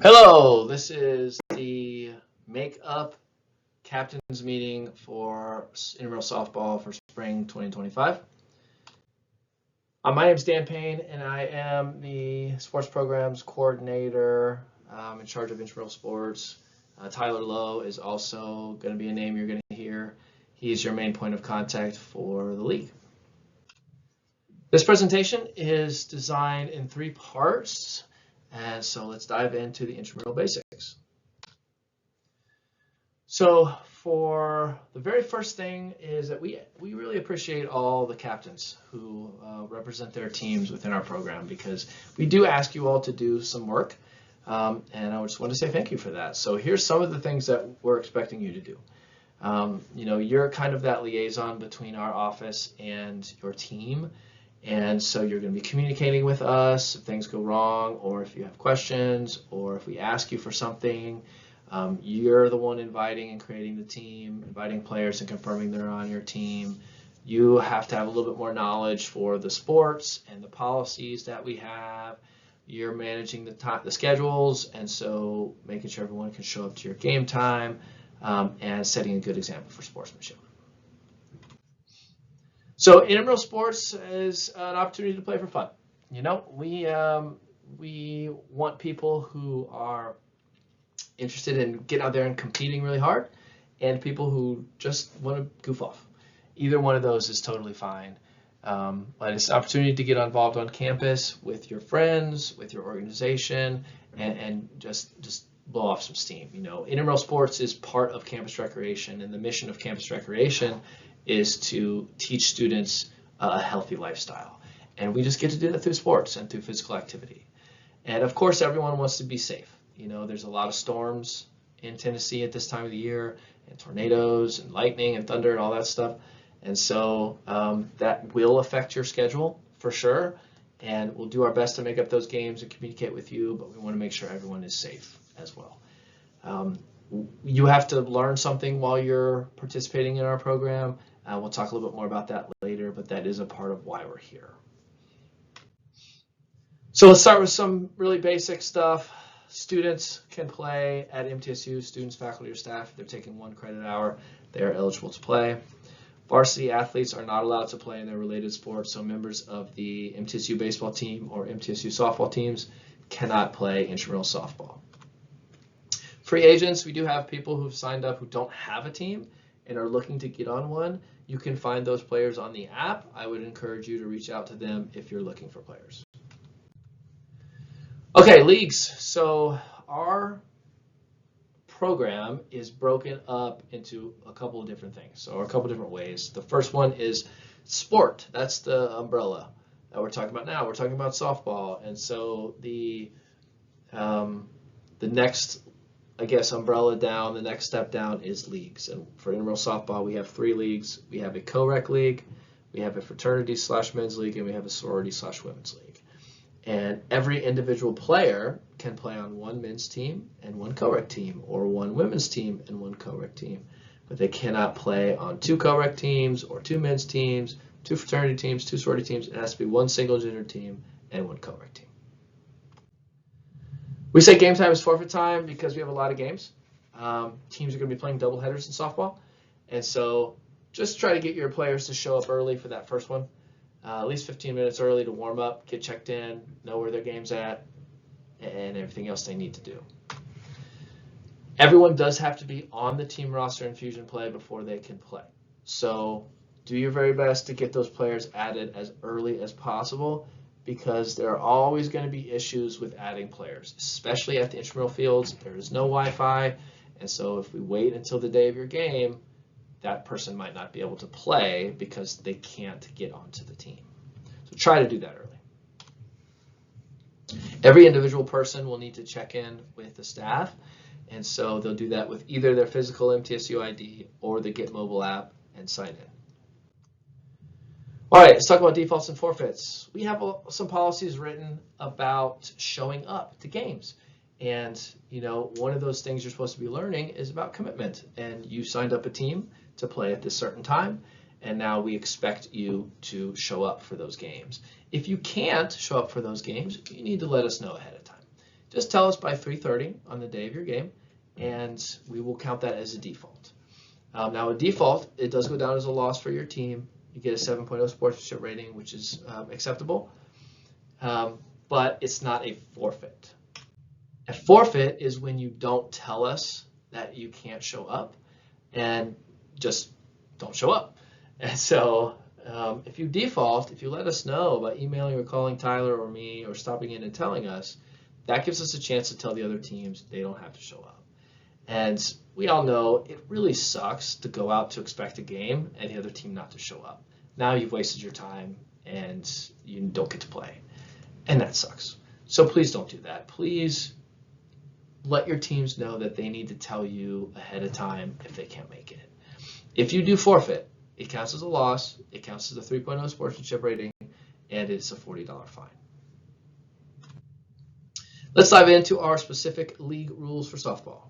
Hello, this is the Make-Up Captains meeting for Intramural Softball for spring 2025. My name is Dan Payne, and I am the Sports Programs Coordinator in charge of Intramural Sports. Tyler Lowe is also going to be a name you're going to hear. He's your main point of contact for the league. This presentation is designed in 3 parts. And so let's dive into the intramural basics. So for the very first thing is that we really appreciate all the captains who represent their teams within our program, because we do ask you all to do some work. And I just want to say thank you for that. So here's some of the things that we're expecting you to do. You're kind of that liaison between our office and your team. And so you're going to be communicating with us if things go wrong, or if you have questions, or if we ask you for something. You're the one inviting and creating the team, inviting players and confirming they're on your team. You have to have a little bit more knowledge for the sports and the policies that we have. You're managing the schedules, and so making sure everyone can show up to your game time, and setting a good example for sportsmanship. So intramural sports is an opportunity to play for fun. We want people who are interested in getting out there and competing really hard, and people who just want to goof off. Either one of those is totally fine. But it's an opportunity to get involved on campus with your friends, with your organization, and just blow off some steam. Intramural sports is part of campus recreation, and the mission of campus recreation is to teach students a healthy lifestyle. And we just get to do that through sports and through physical activity. And of course, everyone wants to be safe. There's a lot of storms in Tennessee at this time of the year, and tornadoes and lightning and thunder and all that stuff. And so that will affect your schedule for sure. And we'll do our best to make up those games and communicate with you, but we want to make sure everyone is safe as well. You have to learn something while you're participating in our program. We'll talk a little bit more about that later, but that is a part of why we're here. So let's start with some really basic stuff. Students can play at MTSU. Students, faculty, or staff, if they're taking 1 credit hour, they are eligible to play. Varsity athletes are not allowed to play in their related sports, so members of the MTSU baseball team or MTSU softball teams cannot play intramural softball. Free agents, we do have people who've signed up who don't have a team and are looking to get on one. You can find those players on the app. I would encourage you to reach out to them if you're looking for players. Okay, leagues. So our program is broken up into a couple of different things, or a couple of different ways. The first one is sport. That's the umbrella that we're talking about now. We're talking about softball. And so the next, umbrella down, the next step down is leagues. And for intramural softball, we have 3 leagues. We have a co-rec league, we have a fraternity/men's league, and we have a sorority/women's league. And every individual player can play on 1 men's team and 1 co-rec team, or 1 women's team and 1 co-rec team. But they cannot play on 2 co-rec teams, or 2 men's teams, 2 fraternity teams, 2 sorority teams. It has to be 1 single gender team and 1 co-rec team. We say game time is forfeit time because we have a lot of games. Teams are going to be playing doubleheaders in softball. And so just try to get your players to show up early for that first one. At least 15 minutes early to warm up, get checked in, know where their game's at, and everything else they need to do. Everyone does have to be on the team roster in Fusion Play before they can play. So do your very best to get those players added as early as possible, because there are always going to be issues with adding players, especially at the intramural fields. There is no Wi-Fi, and so if we wait until the day of your game, that person might not be able to play because they can't get onto the team. So try to do that early. Every individual person will need to check in with the staff, and so they'll do that with either their physical MTSU ID or the Get Mobile app and sign in. All right, let's talk about defaults and forfeits. We have some policies written about showing up to games. And, one of those things you're supposed to be learning is about commitment. And you signed up a team to play at this certain time, and now we expect you to show up for those games. If you can't show up for those games, you need to let us know ahead of time. just tell us by 3:30 on the day of your game, and we will count that as a default. Now, a default, it does go down as a loss for your team. You get a 7.0 sportsmanship rating, which is acceptable, but it's not a forfeit. A forfeit is when you don't tell us that you can't show up and just don't show up. And so if you default, if you let us know by emailing or calling Tyler or me or stopping in and telling us, that gives us a chance to tell the other teams they don't have to show up. And we all know it really sucks to go out to expect a game and the other team not to show up. Now you've wasted your time and you don't get to play. And that sucks. So please don't do that. Please let your teams know that they need to tell you ahead of time if they can't make it. If you do forfeit, it counts as a loss, it counts as a 3.0 sportsmanship rating, and it's a $40 fine. Let's dive into our specific league rules for softball.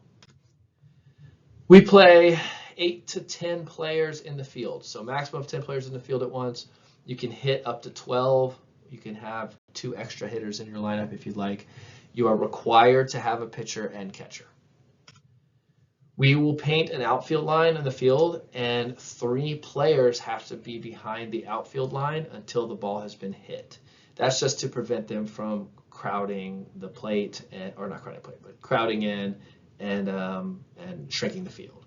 We play 8 to 10 players in the field. So maximum of 10 players in the field at once. You can hit up to 12. You can have 2 extra hitters in your lineup if you'd like. You are required to have a pitcher and catcher. We will paint an outfield line in the field, and 3 players have to be behind the outfield line until the ball has been hit. That's just to prevent them from crowding the plate, or not crowding the plate, but crowding in and shrinking the field.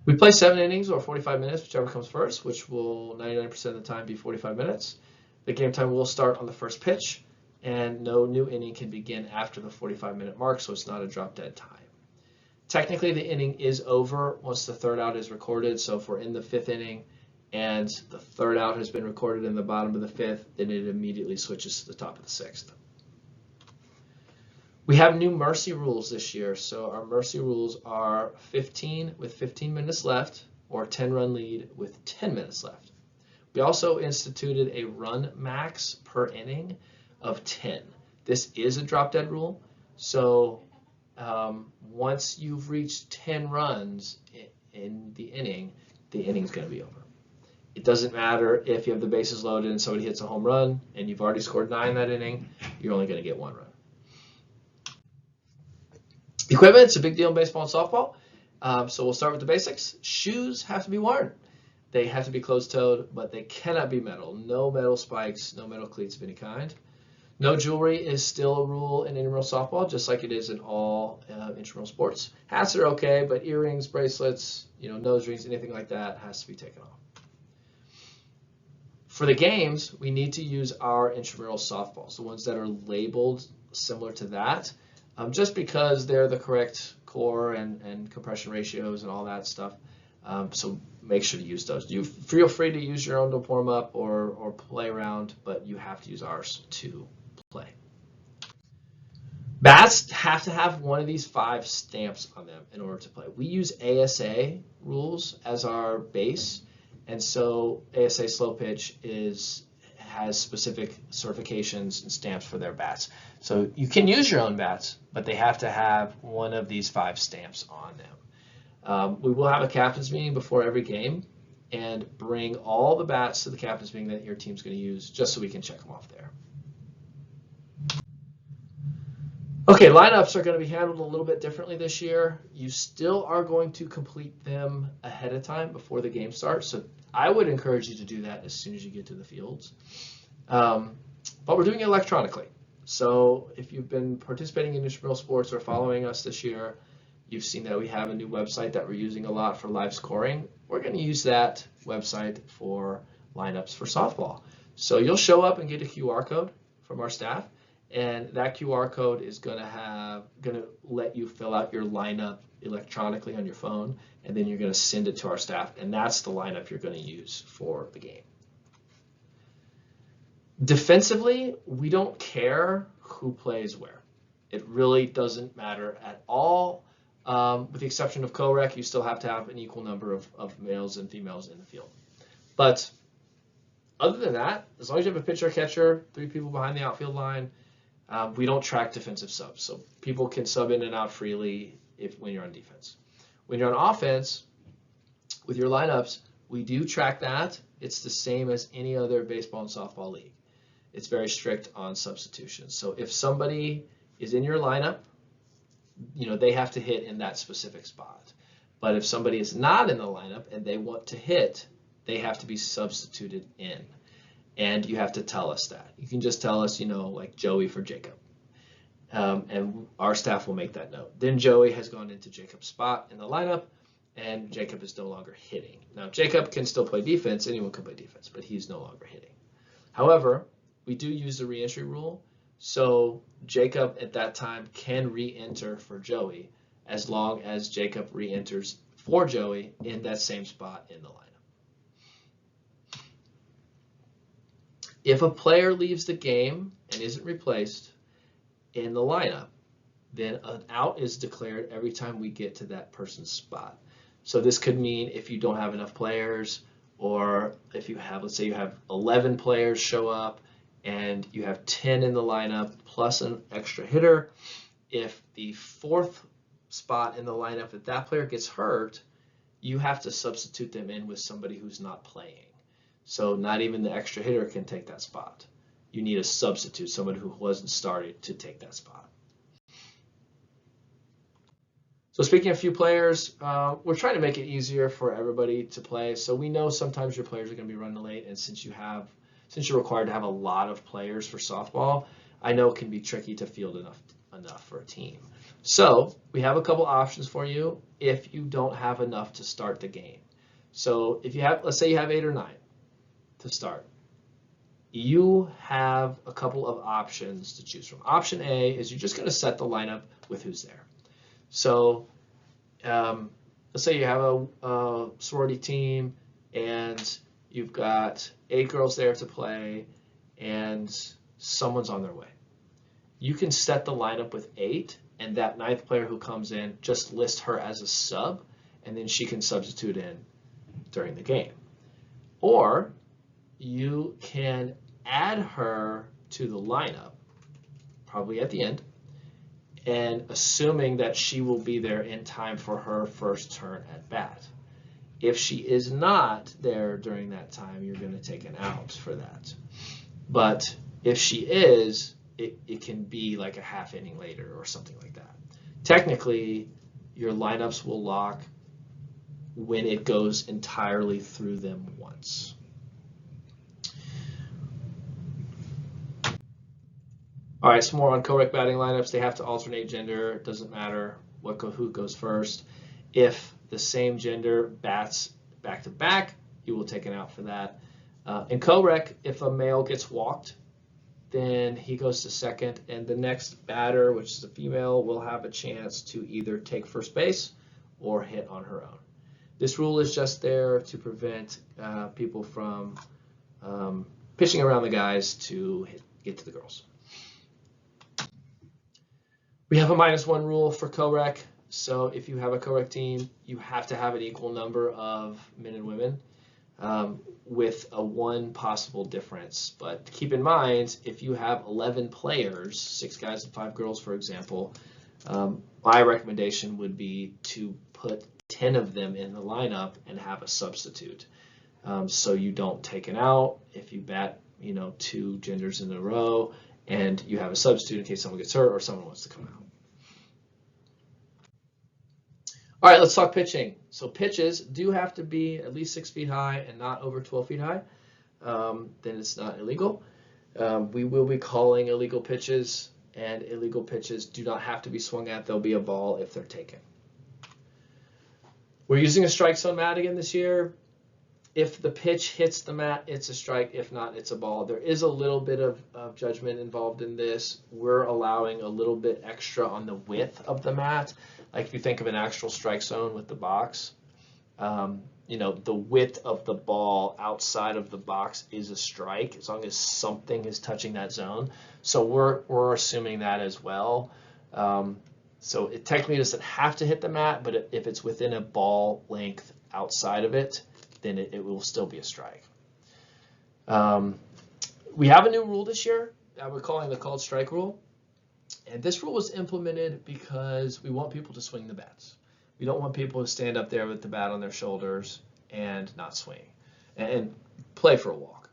We play 7 innings or 45 minutes, whichever comes first, which will 99% of the time be 45 minutes. The game time will start on the first pitch, and no new inning can begin after the 45-minute mark, so it's not a drop-dead time. Technically, the inning is over once the 3rd out is recorded, so if we're in the 5th inning and the 3rd out has been recorded in the bottom of the 5th, then it immediately switches to the top of the 6th. We have new mercy rules this year. So our mercy rules are 15 with 15 minutes left, or 10-run lead with 10 minutes left. We also instituted a run max per inning of 10. This is a drop-dead rule. So once you've reached 10 runs in the inning is going to be over. It doesn't matter if you have the bases loaded and somebody hits a home run and you've already scored 9 that inning, you're only going to get 1 run. Equipment, it's a big deal in baseball and softball. So we'll start with the basics. Shoes have to be worn. They have to be closed-toed, but they cannot be metal. No metal spikes, no metal cleats of any kind. No jewelry is still a rule in intramural softball, just like it is in all intramural sports. Hats are okay, but earrings, bracelets, nose rings, anything like that has to be taken off. For the games, we need to use our intramural softballs, the ones that are labeled similar to that, just because they're the correct core and compression ratios and all that stuff. So make sure to use those. You feel free to use your own to warm up or play around, but you have to use ours to play. Bats have to have one of these 5 stamps on them in order to play. We use ASA rules as our base, and so ASA slow pitch has specific certifications and stamps for their bats. So you can use your own bats, but they have to have one of these 5 stamps on them. We will have a captain's meeting before every game and bring all the bats to the captain's meeting that your team's going to use, just so we can check them off there. Okay, lineups are going to be handled a little bit differently this year. You still are going to complete them ahead of time before the game starts. So I would encourage you to do that as soon as you get to the fields. But we're doing it electronically. So if you've been participating in intramural sports or following us this year, you've seen that we have a new website that we're using a lot for live scoring. We're going to use that website for lineups for softball. So you'll show up and get a QR code from our staff, and that QR code is going to let you fill out your lineup electronically on your phone, and then you're going to send it to our staff, and that's the lineup you're going to use for the game. Defensively, we don't care who plays where. It really doesn't matter at all. With the exception of co-rec, you still have to have an equal number of males and females in the field. But other than that, as long as you have a pitcher, catcher, 3 people behind the outfield line, we don't track defensive subs. So people can sub in and out freely when you're on defense. When you're on offense, with your lineups, we do track that. It's the same as any other baseball and softball league. it's very strict on substitutions. So if somebody is in your lineup, they have to hit in that specific spot. But if somebody is not in the lineup and they want to hit, they have to be substituted in. And you have to tell us that. You can just tell us, like Joey for Jacob. And our staff will make that note. Then Joey has gone into Jacob's spot in the lineup, and Jacob is no longer hitting. Now, Jacob can still play defense. Anyone can play defense, but he's no longer hitting. However, we do use the reentry rule. So Jacob at that time can re-enter for Joey as long as Jacob re-enters for Joey in that same spot in the lineup. If a player leaves the game and isn't replaced in the lineup, then an out is declared every time we get to that person's spot. So this could mean if you don't have enough players, or if you have, let's say you have 11 players show up and you have 10 in the lineup plus an extra hitter, if the fourth spot in the lineup, if that player gets hurt, you have to substitute them in with somebody who's not playing. So not even the extra hitter can take that spot. You need a substitute, someone who wasn't started to take that spot. So speaking of few players, we're trying to make it easier for everybody to play. So we know sometimes your players are going to be running late, and since you're required to have a lot of players for softball, I know it can be tricky to field enough for a team. So we have a couple options for you if you don't have enough to start the game. So if you have, let's say you have 8 or 9 to start, you have a couple of options to choose from. Option A is you're just going to set the lineup with who's there. So let's say you have a sorority team and you've got 8 girls there to play and someone's on their way. You can set the lineup with 8, and that 9th player who comes in, just list her as a sub, and then she can substitute in during the game. Or you can add her to the lineup, probably at the end, and assuming that she will be there in time for her first turn at bat. If she is not there during that time, you're going to take an out for that. But if she is, it can be like a half inning later or something like that. Technically, your lineups will lock when it goes entirely through them once. All right, some more on co-rec batting lineups. They have to alternate gender. It doesn't matter who goes first. If the same gender bats back-to-back, you will take an out for that. In co-rec, if a male gets walked, then he goes to second, and the next batter, which is a female, will have a chance to either take first base or hit on her own. This rule is just there to prevent people from pitching around the guys to get to the girls. We have a -1 rule for co-rec. So if you have a co-rec team, you have to have an equal number of men and women with a 1 possible difference. But keep in mind, if you have 11 players, 6 guys and 5 girls, for example, my recommendation would be to put 10 of them in the lineup and have a substitute. So you don't take an out if you bat 2 genders in a row, and you have a substitute in case someone gets hurt or someone wants to come out. All right, let's talk pitching. So pitches do have to be at least 6 feet high and not over 12 feet high. Then it's not illegal. We will be calling illegal pitches, and illegal pitches do not have to be swung at. They'll be a ball if they're taken. We're using a strike zone mat again this year. If the pitch hits the mat, it's a strike. If not, it's a ball. There is a little bit of judgment involved in this. We're allowing a little bit extra on the width of the mat. Like if you think of an actual strike zone with the box, the width of the ball outside of the box is a strike as long as something is touching that zone. So we're assuming that as well. So it technically doesn't have to hit the mat, but if it's within a ball length outside of it, then it will still be a strike. We have a new rule this year that we're calling the called strike rule. And this rule was implemented because we want people to swing the bats. We don't want people to stand up there with the bat on their shoulders and not swing and play for a walk.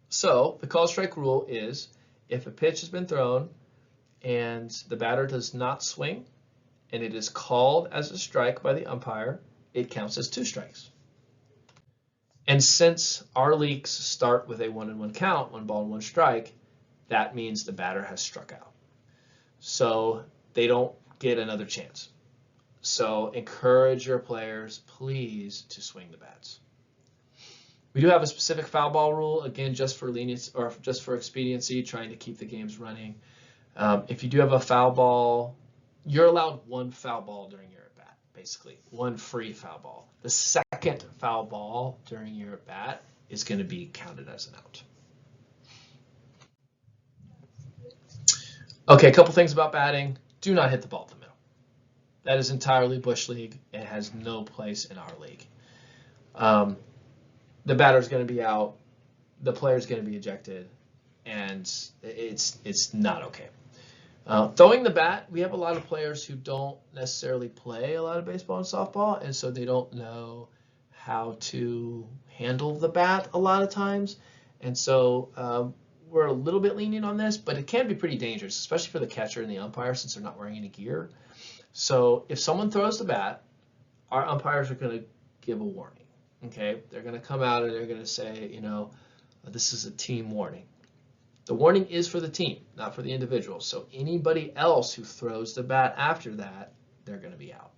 So the call strike rule is if a pitch has been thrown and the batter does not swing and it is called as a strike by the umpire, it counts as 2 strikes. And since our leagues start with a 1-1 count, 1 ball and 1 strike, that means the batter has struck out. So they don't get another chance. So encourage your players, please, to swing the bats. We do have a specific foul ball rule, again, just for leniency or just for expediency, trying to keep the games running. If you do have a foul ball, you're allowed 1 foul ball during your at bat, basically 1 free foul ball. The second foul ball during your at bat is going to be counted as an out. Okay, a couple things about batting. Do not hit the ball at the middle. That is entirely Bush League. It has no place in our league. The batter's going to be out. The player's going to be ejected, and it's not okay. Throwing the bat, we have a lot of players who don't necessarily play a lot of baseball and softball, and so they don't know how to handle the bat a lot of times. And so we're a little bit lenient on this, but it can be pretty dangerous, especially for the catcher and the umpire since they're not wearing any gear. So if someone throws the bat, our umpires are going to give a warning. Okay, they're going to come out and they're going to say, you know, this is a team warning. The warning is for the team, not for the individual. So anybody else who throws the bat after that, they're going to be out.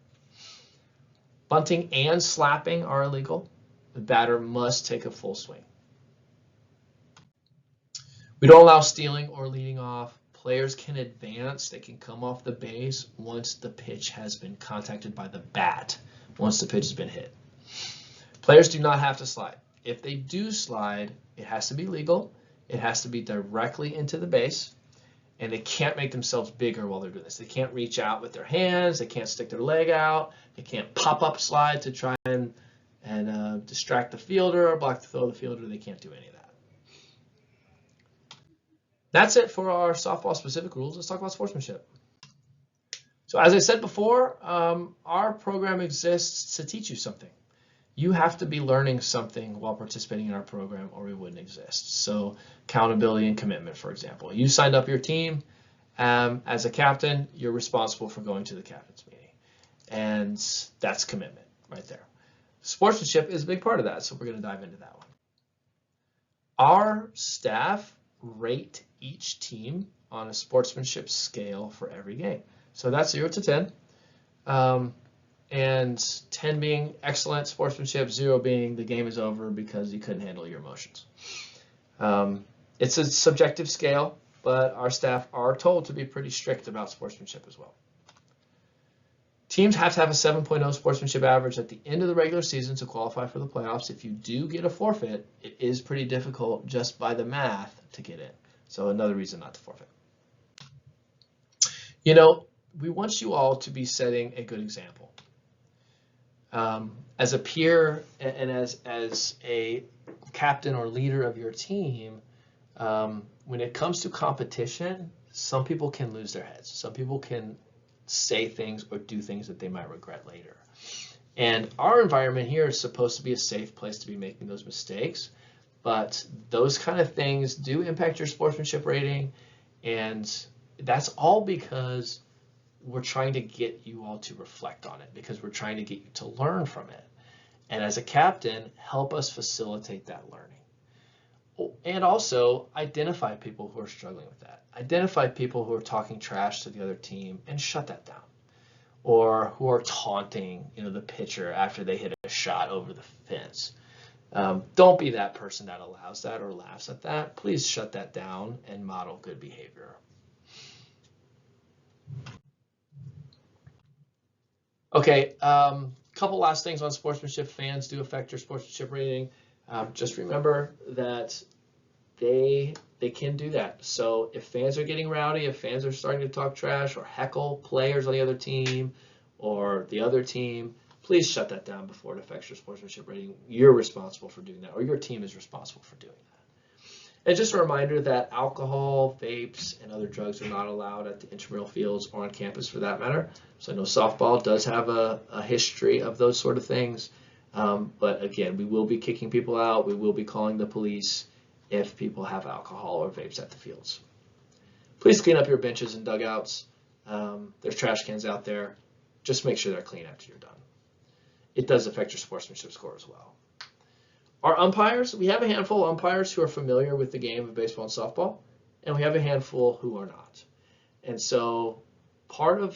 Bunting and slapping are illegal. The batter must take a full swing. We don't allow stealing or leading off. Players can advance. They can come off the base once the pitch has been contacted by the bat, once the pitch has been hit. Players do not have to slide. If they do slide, it has to be legal. It has to be directly into the base, and they can't make themselves bigger while they're doing this. They can't reach out with their hands. They can't stick their leg out. They can't pop up slide to try and distract the fielder or block the throw of the fielder. They can't do any of that. That's it for our softball specific rules. Let's talk about sportsmanship. So as I said before, our program exists to teach you something. You have to be learning something while participating in our program or we wouldn't exist. So accountability and commitment, for example. You signed up your team. As a captain, you're responsible for going to the captain's meeting. And that's commitment right there. Sportsmanship is a big part of that, so we're going to dive into that one. Our staff rate each team on a sportsmanship scale for every game. So that's 0 to 10. And 10 being excellent sportsmanship, 0 being the game is over because you couldn't handle your emotions. It's a subjective scale, but our staff are told to be pretty strict about sportsmanship as well. Teams have to have a 7.0 sportsmanship average at the end of the regular season to qualify for the playoffs. If you do get a forfeit, it is pretty difficult just by the math to get in. So another reason not to forfeit. You know, we want you all to be setting a good example. As a peer and as a captain or leader of your team, when it comes to competition, some people can lose their heads. Some people can say things or do things that they might regret later. And our environment here is supposed to be a safe place to be making those mistakes, but those kind of things do impact your sportsmanship rating, and that's all because we're trying to get you all to reflect on it, because we're trying to get you to learn from it. And as a captain, help us facilitate that learning. And also identify people who are struggling with that. Identify people who are talking trash to the other team and shut that down. Or who are taunting, the pitcher after they hit a shot over the fence. Don't be that person that allows that or laughs at that. Please shut that down and model good behavior. Okay, couple last things on sportsmanship. Fans do affect your sportsmanship rating. Just remember that they can do that. So if fans are getting rowdy, if fans are starting to talk trash or heckle players on the other team or the other team, please shut that down before it affects your sportsmanship rating. You're responsible for doing that, or your team is responsible for doing that. And just a reminder that alcohol, vapes, and other drugs are not allowed at the intramural fields or on campus for that matter. So I know softball does have a history of those sort of things. But again, we will be kicking people out. We will be calling the police. if people have alcohol or vapes at the fields. Please clean up your benches and dugouts. There's trash cans out there. Just make sure they're clean after you're done. It does affect your sportsmanship score as well. Our umpires, we have a handful of umpires who are familiar with the game of baseball and softball, and we have a handful who are not. And so part of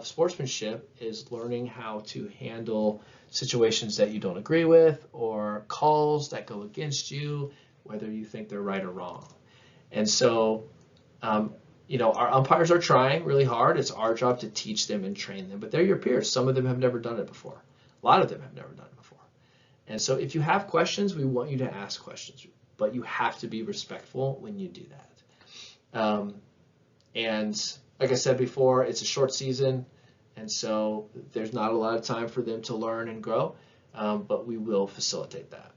sportsmanship is learning how to handle situations that you don't agree with or calls that go against you, whether you think they're right or wrong. And so, our umpires are trying really hard. It's our job to teach them and train them, but they're your peers. Some of them have never done it before. A lot of them have never done it before. And so if you have questions, we want you to ask questions, but you have to be respectful when you do that. And like I said before, it's a short season, and so there's not a lot of time for them to learn and grow, but we will facilitate that.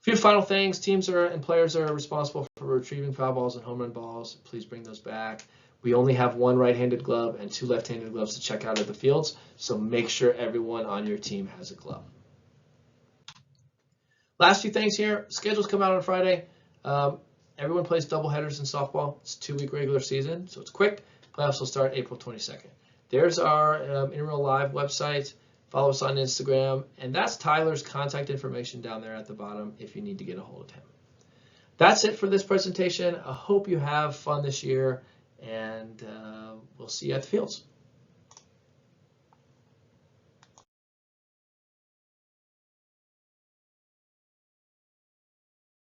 A few final things. Teams and players are responsible for retrieving foul balls and home run balls. Please bring those back. We only have one right-handed glove and two left-handed gloves to check out at the fields, so make sure everyone on your team has a glove. Last few things here. Schedules come out on Friday. Everyone plays doubleheaders in softball. It's a 2-week regular season, so it's quick. Playoffs will start April 22nd. There's our Intramural Live website. Follow us on Instagram, and that's Tyler's contact information down there at the bottom if you need to get a hold of him. That's it for this presentation. I hope you have fun this year, and we'll see you at the fields.